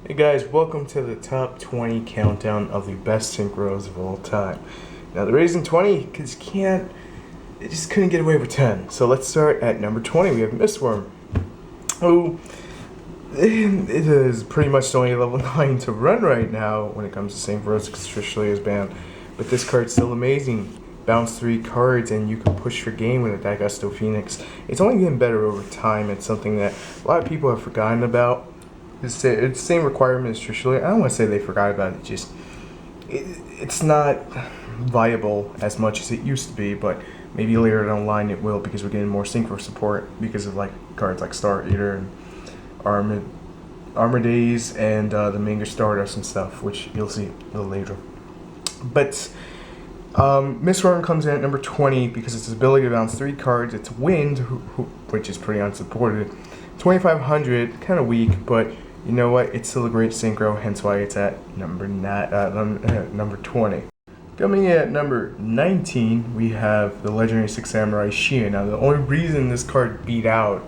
Hey guys, welcome to the top 20 countdown of the best synchros of all time. Now the reason 20, because it just couldn't get away with 10. So let's start at number 20. We have Mistworm, who it is pretty much only level 9 to run right now when it comes to synchros, because officially is banned. But this card's still amazing. Bounce 3 cards and you can push your game with a Dagusto Phoenix. It's only getting better over time. It's something that a lot of people have forgotten about. It's the same requirements traditionally. I don't want to say they forgot about it. It's not viable as much as it used to be, but maybe later down the line it will because we're getting more synchro support because of like cards like Star Eater and Armor Days and the Manga Stardust and stuff, which you'll see a little later. But Miss Worm comes in at number 20 because it's its ability to bounce 3 cards. It's Wind, which is pretty unsupported. 2500, kind of weak, but you know what? It's still a great synchro, hence why it's at number 20. Coming in at number 19, we have the legendary 6 Samurai Shia. Now, the only reason this card beat out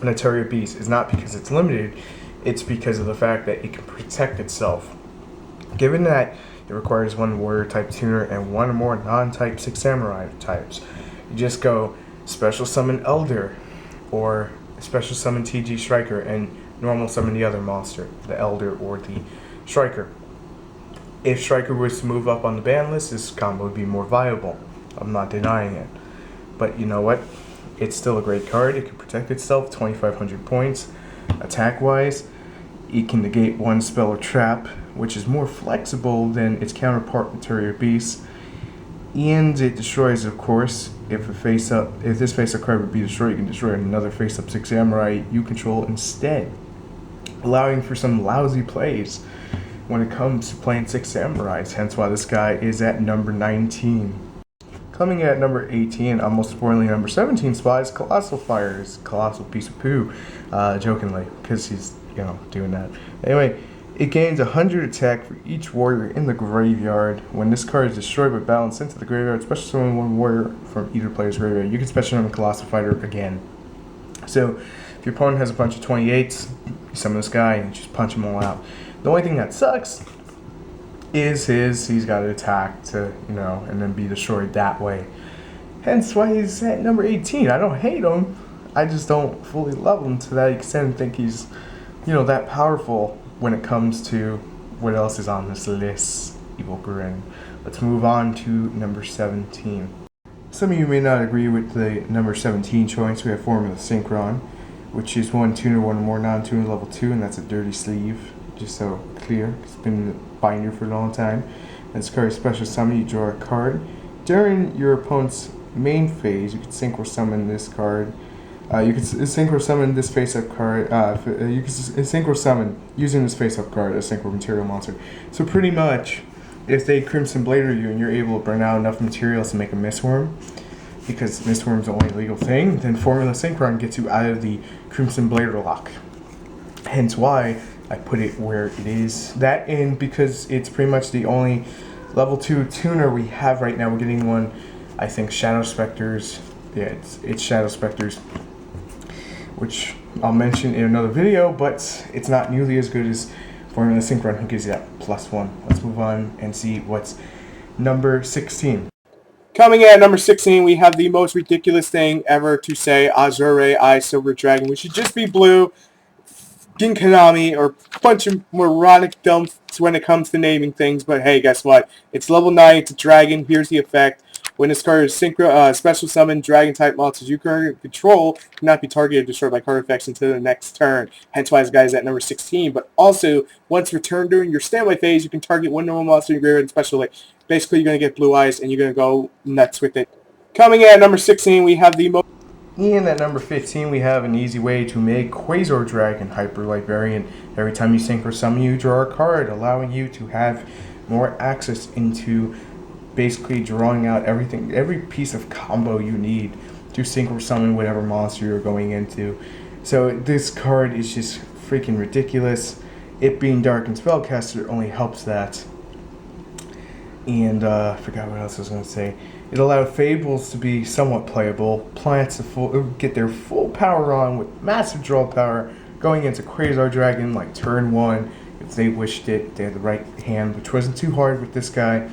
Notaria Beast is not because it's limited, it's because of the fact that it can protect itself. Given that it requires one warrior type tuner and one or more non-type 6 Samurai types, you just go special summon Elder or special summon TG Striker and normal summon the other monster, the Elder or the Striker. If Striker was to move up on the ban list, this combo would be more viable. I'm not denying it. But you know what? It's still a great card. It can protect itself, 2,500 points. Attack-wise, it can negate one spell or trap, which is more flexible than its counterpart Material Beast. And it destroys, of course, if this face-up card would be destroyed, you can destroy another face-up 6 Samurai you control instead, allowing for some lousy plays when it comes to playing 6 Samurais, hence why this guy is at number 19. Coming in at number 18, almost spoiling number 17 spot, is Colossal Fires, Colossal Piece of Poo, jokingly, because he's, doing that. Anyway, it gains 100 attack for each warrior in the graveyard. When this card is destroyed but balanced into the graveyard, special summon one warrior from either player's graveyard. You can special summon Colossal Fighter again. So, if your opponent has a bunch of 28s, you summon this guy and just punch them all out. The only thing that sucks is he's got to attack to, and then be destroyed that way. Hence why he's at number 18. I don't hate him. I just don't fully love him to that extent and think he's, that powerful when it comes to what else is on this list. Evil Grin. Let's move on to number 17. Some of you may not agree with the number 17 choice. We have Formula Synchron, which is one tuner, one more non-tuner level 2, and that's a dirty sleeve. Just so clear, it's been in the binder for a long time. And this card is special summon. You draw a card. During your opponent's main phase, you can synchro summon this card. You can synchro summon this face-up card. You can synchro summon using this face-up card a synchro material monster. So pretty much, if they Crimson Blader you and you're able to burn out enough materials to make a Mistworm, because Mistworm's the only legal thing, then Formula Synchron gets you out of the Crimson Blader lock. Hence why I put it where it is. That and because it's pretty much the only level 2 tuner we have right now. We're getting one, I think, Shadow Specters. Yeah, it's Shadow Specters, which I'll mention in another video, but it's not nearly as good as Formula Synchron, who gives you that +1. Let's move on and see what's number 16. Coming in at number 16, we have the most ridiculous thing ever to say, Azure Eye Silver Dragon, which should just be blue. Ginkanami, or a bunch of moronic dumps when it comes to naming things, but hey, guess what? It's level 9, it's a dragon. Here's the effect. When this card is special summon dragon-type monsters you currently control cannot be targeted or destroyed by card effects until the next turn. Hence why this guy is at number 16. But also, once returned during your standby phase, you can target one normal monster in your graveyard and special like. Basically, you're going to get blue eyes, and you're going to go nuts with it. Coming in at number 16, we have the most... And at number 15, we have an easy way to make Quasar Dragon Hyper-Light variant. Every time you synchro summon, you draw a card, allowing you to have more access into basically drawing out every piece of combo you need to synchro summon whatever monster you're going into. So this card is just freaking ridiculous. It being Dark and Spellcaster only helps that. And I forgot what else I was going to say. It allowed Fables to be somewhat playable, Plants to get their full power on with massive draw power, going into Quasar Dragon like turn 1, if they wished it. They had the right hand, which wasn't too hard with this guy.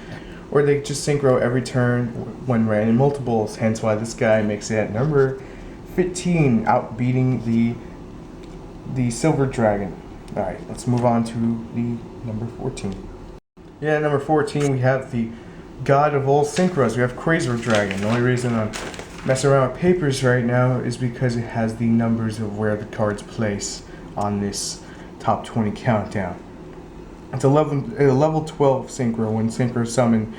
Or they just synchro every turn when ran in multiples, hence why this guy makes it at number 15, outbeating the Silver Dragon. Alright, let's move on to the number 14. Yeah, at number 14 we have the God of all Synchros. We have Quasar Dragon. The only reason I'm messing around with papers right now is because it has the numbers of where the cards place on this top 20 countdown. It's a level 12 synchro. When synchro summon,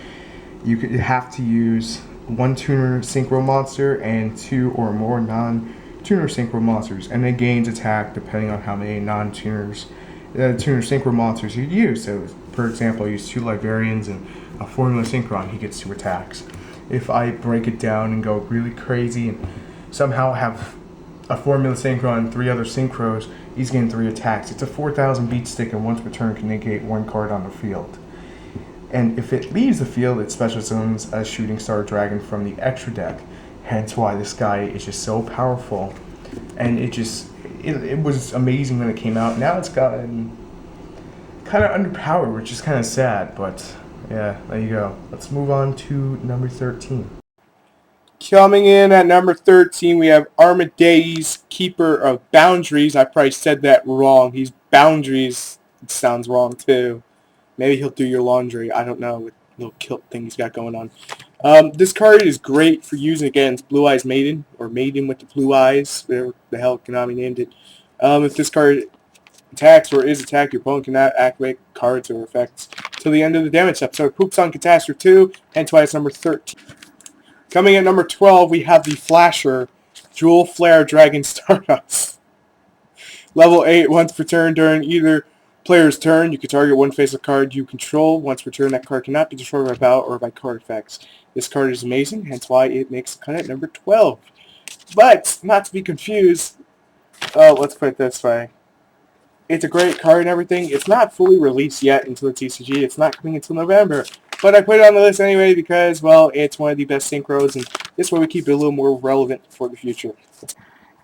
you could have to use one tuner synchro monster and 2 or more non-tuner synchro monsters, and it gains attack depending on how many non-tuners tuner synchro monsters you use. So, for example, I use 2 Librarians and a Formula Synchron, he gets 2 attacks. If I break it down and go really crazy and somehow have a Formula Synchron and 3 other Synchros, he's getting 3 attacks. It's a 4,000 beat stick, and once per turn can negate 1 card on the field. And if it leaves the field, it special summons a Shooting Star Dragon from the extra deck. Hence why this guy is just so powerful. And it was amazing when it came out. Now it's gotten kind of underpowered, which is kind of sad, but yeah, there you go. Let's move on to number 13. Coming in at number 13, we have Armaday's Keeper of Boundaries. I probably said that wrong. He's Boundaries. It sounds wrong, too. Maybe he'll do your laundry. I don't know, with little kilt thing he's got going on. This card is great for using against Blue Eyes Maiden, or Maiden with the Blue Eyes, whatever the hell Konami named it. If this card attacks or is attacked, your opponent cannot activate cards or effects till the end of the damage step. So it poops on Catastrophe 2, hence why it's number 13. Coming at number 12, we have the Flasher, Jewel Flare Dragon Stardust. Level 8, once per turn during either player's turn, you can target one face-up card you control. Once per turn, that card cannot be destroyed by battle or by card effects. This card is amazing, hence why it makes the cut at number 12. But, not to be confused, let's put it this way. It's a great card and everything. It's not fully released yet until the TCG. It's not coming until November. But I put it on the list anyway because, well, it's one of the best synchros, and this way we keep it a little more relevant for the future.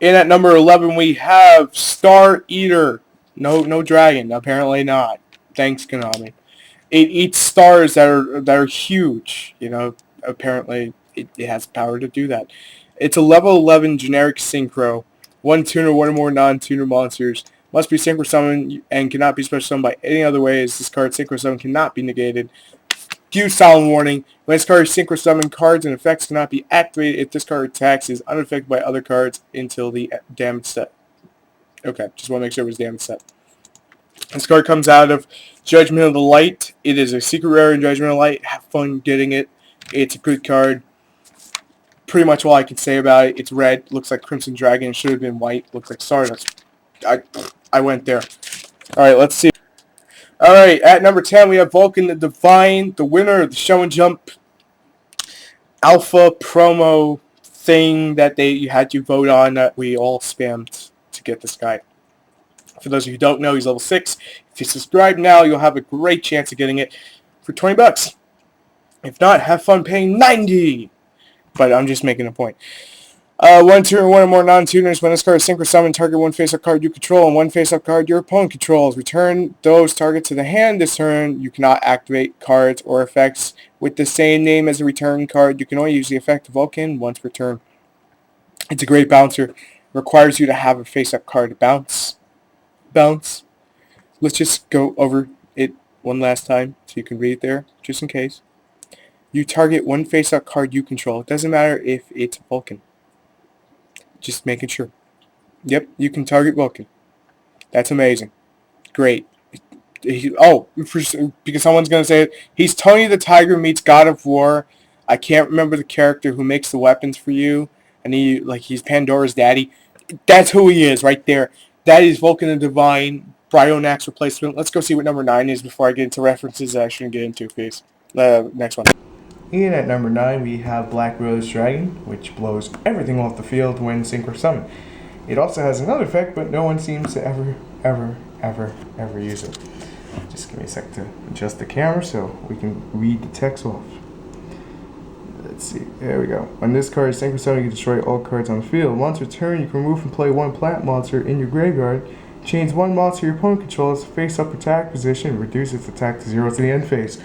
And at number 11, we have Star Eater. No dragon. Apparently not. Thanks, Konami. It eats stars that are huge. You know, apparently it has power to do that. It's a level 11 generic synchro. 1 tuner, 1 or more non-tuner monsters. Must be synchro summoned and cannot be special summoned by any other ways. This card synchro summon cannot be negated. Huge solemn warning. When this card is synchro summoned, cards and effects cannot be activated if this card attacks is unaffected by other cards until the damage step. Okay, just want to make sure it was damage step. This card comes out of Judgment of the Light. It is a secret rare in Judgment of the Light. Have fun getting it. It's a good card. Pretty much all I can say about it. It's red. Looks like Crimson Dragon. It should have been white. Looks like Stardust. I went there. Alright, let's see. Alright, at number 10 we have Vulcan the Divine, the winner of the Show and Jump Alpha promo thing that you had to vote on that we all spammed to get this guy. For those of you who don't know, he's level 6. If you subscribe now, you'll have a great chance of getting it for 20 bucks. If not, have fun paying 90. But I'm just making a point. 1 tuner, 1 or more non-tuners. When this card is synchro summoned, target 1 face-up card you control and 1 face-up card your opponent controls. Return those targets to the hand. This turn, you cannot activate cards or effects with the same name as the return card. You can only use the effect of Vulcan once per turn. It's a great bouncer. It requires you to have a face-up card to bounce. Let's just go over it one last time so you can read it there, just in case. You target 1 face-up card you control. It doesn't matter if it's Vulcan. Just making sure. Yep, you can target Vulcan. That's amazing. Great. Because someone's going to say it. He's Tony the Tiger meets God of War. I can't remember the character who makes the weapons for you. And he's Pandora's daddy. That's who he is right there. That is Vulcan the Divine, Bryonax replacement. Let's go see what number 9 is before I get into references that I shouldn't get into, please. Next one. And at number 9, we have Black Rose Dragon, which blows everything off the field when synchro summoned. It also has another effect, but no one seems to ever use it. Just give me a sec to adjust the camera so we can read the text off. Let's see. There we go. When this card is synchro summoned, you can destroy all cards on the field. Once per turn, you can remove and play 1 plant monster in your graveyard Chains one monster your opponent controls face-up attack position, reduce its attack to 0 to the end phase.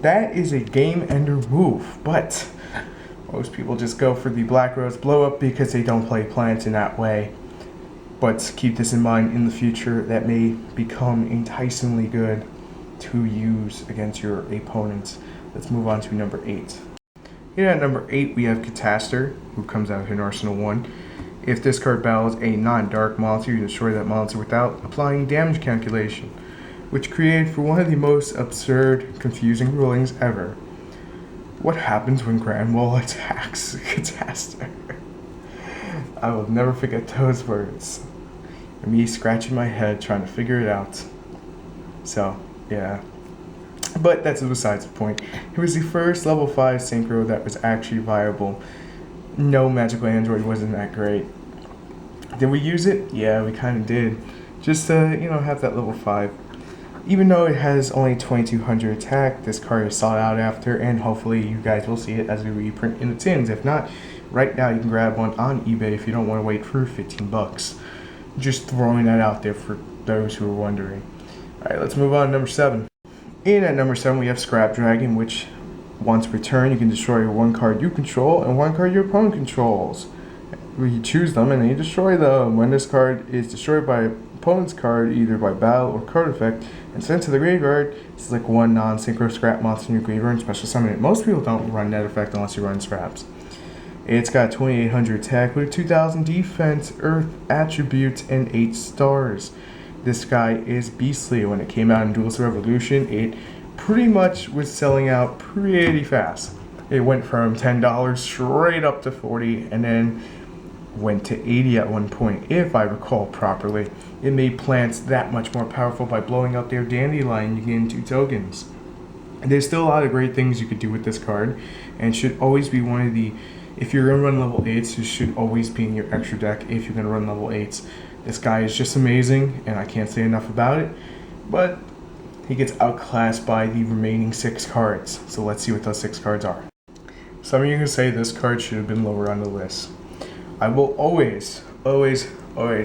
That is a game-ender move, but most people just go for the Black Rose blow-up because they don't play plants in that way. But keep this in mind in the future, that may become enticingly good to use against your opponents. Let's move on to number 8. Here at number 8 we have Cataster, who comes out in Arsenal 1. If this card battles a non-dark monster, you destroy that monster without applying damage calculation, which created for one of the most absurd, confusing rulings ever. What happens when Granwall attacks Cataster? I will never forget those words. And me scratching my head trying to figure it out. So, yeah. But that's besides the point. It was the first level 5 synchro that was actually viable. No, Magical Android wasn't that great. Did we use it? Yeah, we kind of did. Just to, have that level 5. Even though it has only 2200 attack, this card is sought out after, and hopefully you guys will see it as a reprint in the tins. If not, right now you can grab one on eBay if you don't want to wait for 15 bucks. Just throwing that out there for those who are wondering. Alright, let's move on to number 7. In at number 7 we have Scrap Dragon, which once returned you can destroy one card you control and one card your opponent controls. You choose them and then you destroy them. When this card is destroyed by opponent's card, either by battle or card effect, and sent to the graveyard, select one non-synchro scrap monster in your graveyard and special summon it. Most people don't run that effect unless you run scraps. It's got 2800 attack with 2000 defense, earth attributes, and 8 stars. This guy is beastly. When it came out in Duelist Revolution, it pretty much was selling out pretty fast. It went from $10 straight up to $40, and then went to $80 at one point, if I recall properly. It made plants that much more powerful by blowing up their Dandelion. You gain 2 tokens. And there's still a lot of great things you could do with this card, and should always be one of the, if you're going to run level 8s, you should always be in your extra deck if you're going to run level 8s. This guy is just amazing, and I can't say enough about it, but he gets outclassed by the remaining 6 cards. So let's see what those 6 cards are. Some of you can say this card should have been lower on the list. I will always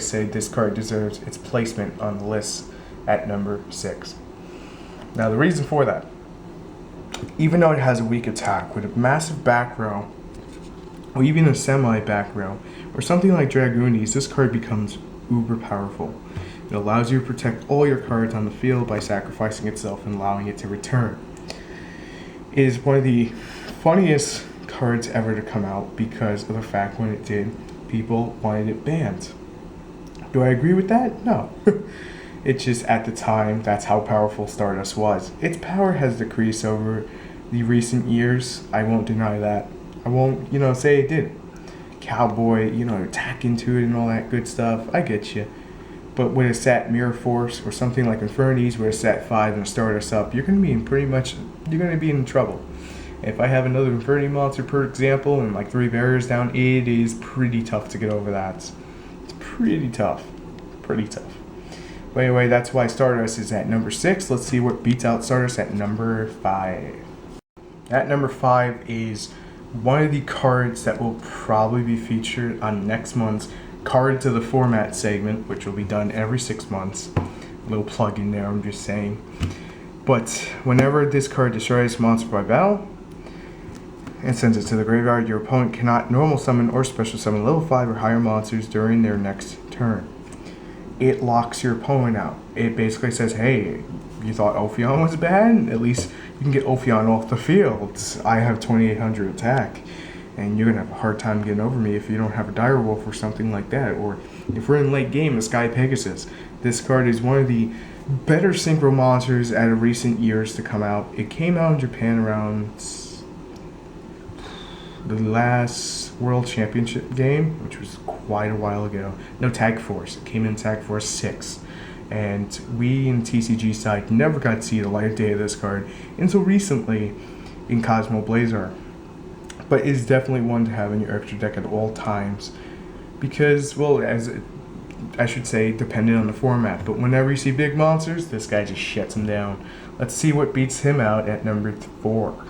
say this card deserves its placement on the list at number 6. Now the reason for that, even though it has a weak attack, with a massive back row, or even a semi-back row, or something like Dragoonies, this card becomes uber powerful. It allows you to protect all your cards on the field by sacrificing itself and allowing it to return. It is one of the funniest cards ever to come out because of the fact when it did, people wanted it banned. Do I agree with that? No. It's just at the time, that's how powerful Stardust was. Its power has decreased over the recent years. I won't deny that. I won't, say it did. Cowboy, attack into it and all that good stuff. I get you. But with a sat Mirror Force or something like Infernities where it's sat 5 and Stardust up, you're going to be in trouble. If I have another Infinity monster, per example, and like 3 barriers down, it is pretty tough to get over that. It's pretty tough. But anyway, that's why Stardust is at number 6. Let's see what beats out Stardust at number 5. At number 5 is one of the cards that will probably be featured on next month's Card to the Format segment, which will be done every 6 months. A little plug in there, I'm just saying. But whenever this card destroys a monster by battle, and sends it to the graveyard, your opponent cannot normal summon or special summon level 5 or higher monsters during their next turn. It locks your opponent out. It basically says, hey, you thought Ophion was bad? At least you can get Ophion off the field. I have 2800 attack, and you're going to have a hard time getting over me if you don't have a Direwolf or something like that. Or if we're in late game, a Sky Pegasus. This card is one of the better synchro monsters out of recent years to come out. It came out in Japan around the last World Championship game, which was quite a while ago. No, Tag Force. It came in Tag Force 6. And we in TCG side never got to see the light of day of this card until recently in Cosmo Blazar. But it's definitely one to have in your extra deck at all times. Because, well, I should say, depending on the format. But whenever you see big monsters, this guy just shuts them down. Let's see what beats him out at number 4.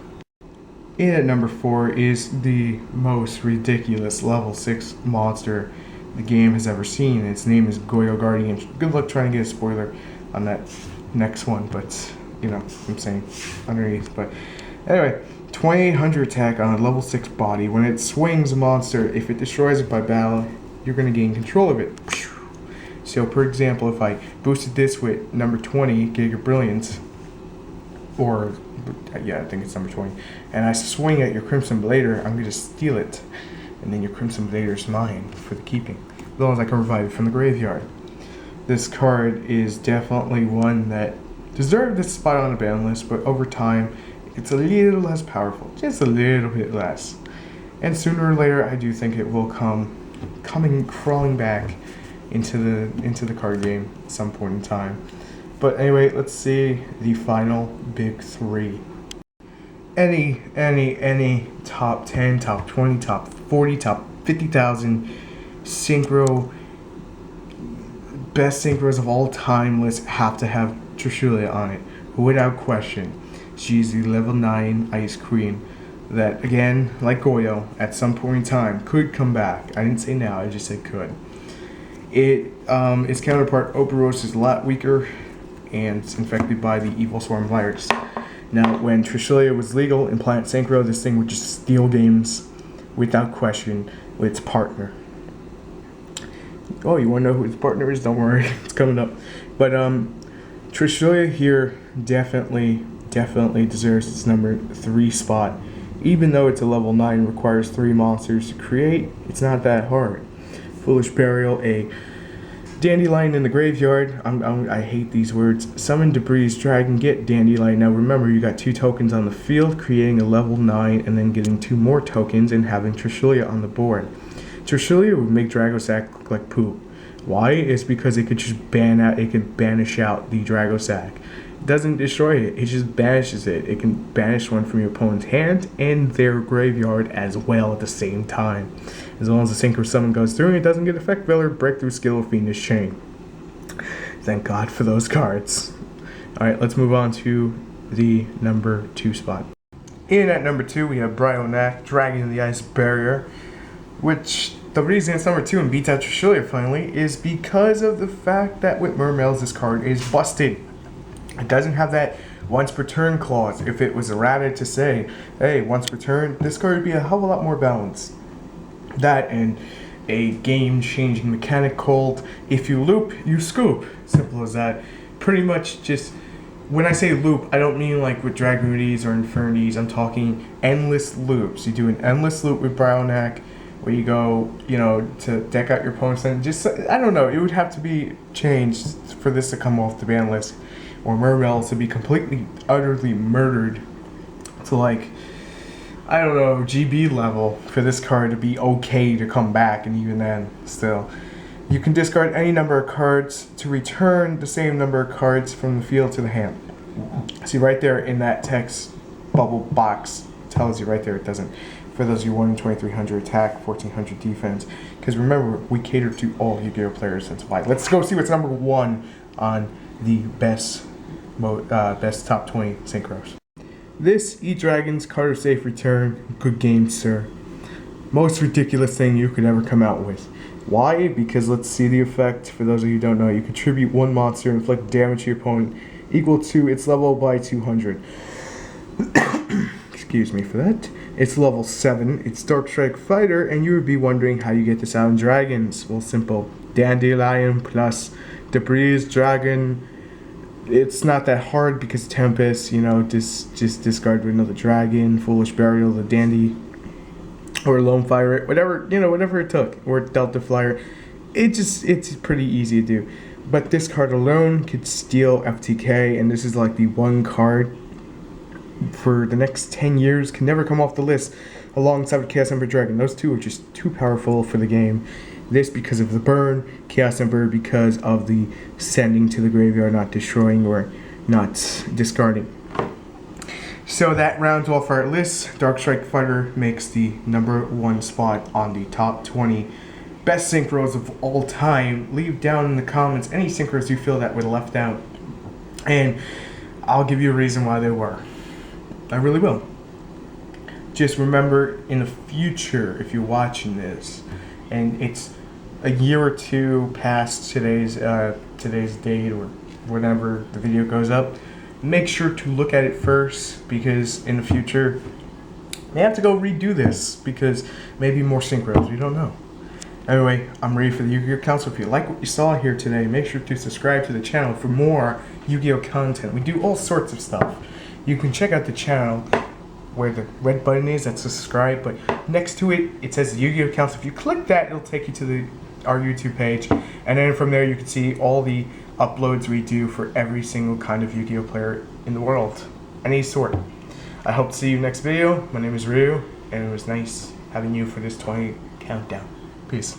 In at number 4 is the most ridiculous level 6 monster the game has ever seen. Its name is Goyo Guardian. Good luck trying to get a spoiler on that next one, but you know, I'm saying underneath. But anyway, 2800 attack on a level 6 body. When it swings a monster, if it destroys it by battle, you're going to gain control of it. So, for example, if I boosted this with number 20, Giga Brilliance, or, yeah, I think it's number 20, and I swing at your Crimson Blader, I'm going to steal it, and then your Crimson Blader is mine for the keeping, as long as I can revive it from the graveyard. This card is definitely one that deserved this spot on the ban list, but over time, it's a little less powerful, just a little bit less. And sooner or later, I do think it will coming crawling back into the card game at some point in time. But anyway, let's see the final big three. Any top 10, top 20, top 40, top 50,000 synchro best synchros of all time list have to have Trishulia on it, without question. She's the level 9 Ice Queen that, again, like Goyo, at some point in time could come back. I didn't say now, I just said could. Its counterpart Operos is a lot weaker, and it's infected by the Evil Swarm virus. Now, when Trishulia was legal in Planet Synchro, this thing would just steal games without question with its partner. Oh, you want to know who its partner is? Don't worry, it's coming up. But Trishulia here definitely deserves its number 3 spot. Even though it's a level 9, requires 3 monsters to create, it's not that hard. Foolish Burial, a Dandelion in the graveyard. I hate these words. Summon Debris Dragon, get Dandelion. Now remember, you got 2 tokens on the field, creating a level 9, and then getting 2 more tokens and having Trishulia on the board. Trishulia would make Dragosack look like poop. Why? It's because it could just banish out the Dragosack. It doesn't destroy it, it just banishes it. It can banish one from your opponent's hand and their graveyard as well at the same time. As long as the Synchro Summon goes through and it doesn't get Effect Veiler, Breakthrough Skill, or Fiendish Chain. Thank God for those cards. Alright, let's move on to the number 2 spot. In at number 2, we have Bryonac, Dragon of the Ice Barrier, which the reason it's number 2 and beats out Trishulia finally is because of the fact that with Mermails, this card is busted. It doesn't have that once per turn clause. If it was errata to say, hey, once per turn, this card would be a hell of a lot more balanced. That and a game-changing mechanic called, if you loop, you scoop. Simple as that. Pretty much just, when I say loop, I don't mean like with Dragonides or Infernities. I'm talking endless loops. You do an endless loop with Bryonac, where you go, you know, to deck out your opponents, and just, I don't know, it would have to be changed for this to come off the ban list, or Mermails to be completely, utterly murdered to, like, I don't know, GB level for this card to be okay to come back, and even then, still. You can discard any number of cards to return the same number of cards from the field to the hand. See right there in that text bubble box, tells you right there, it doesn't. For those of you wanting 2300 attack, 1400 defense. Because remember, we cater to all Yu-Gi-Oh players, that's why. Let's go see what's number 1 on the best top 20 synchros. This E-Dragon's card of safe return. Good game, sir. Most ridiculous thing you could ever come out with. Why? Because let's see the effect. For those of you who don't know, you contribute 1 monster and inflict damage to your opponent equal to its level by 200. Excuse me for that. It's level 7, it's Dark Strike Fighter, and you would be wondering how you get this out in Dragons. Well, simple. Dandelion plus Debris Dragon. It's not that hard because Tempest, you know, just discard with another Dragon, Foolish Burial, the Dandy, or Lone Fire, whatever, you know, whatever it took, or Delta Flyer. It's pretty easy to do. But this card alone could steal FTK, and this is like the one card for the next 10 years, can never come off the list alongside with Chaos Emperor Dragon. Those two are just too powerful for the game. This because of the burn, Chaos Emperor because of the sending to the graveyard, not destroying or not discarding. So that rounds off our list. Dark Strike Fighter makes the number 1 spot on the top 20 best synchros of all time. Leave down in the comments any synchros you feel that were left out, and I'll give you a reason why they were. I really will. Just remember in the future, if you're watching this, and it's a year or two past today's date or whenever the video goes up, make sure to look at it first, because in the future may have to go redo this because maybe more synchros. We don't know. Anyway, I'm ready for the Yu-Gi-Oh! Account. So if you like what you saw here today, make sure to subscribe to the channel for more Yu-Gi-Oh! Content. We do all sorts of stuff. You can check out the channel where the red button is, that's subscribe, but next to it, it says Yu-Gi-Oh! Account. So if you click that, it'll take you to our YouTube page, and then from there you can see all the uploads we do for every single kind of Yu-Gi-Oh! Player in the world. Any sort. I hope to see you next video. My name is Ryu, and it was nice having you for this 20 countdown. Peace.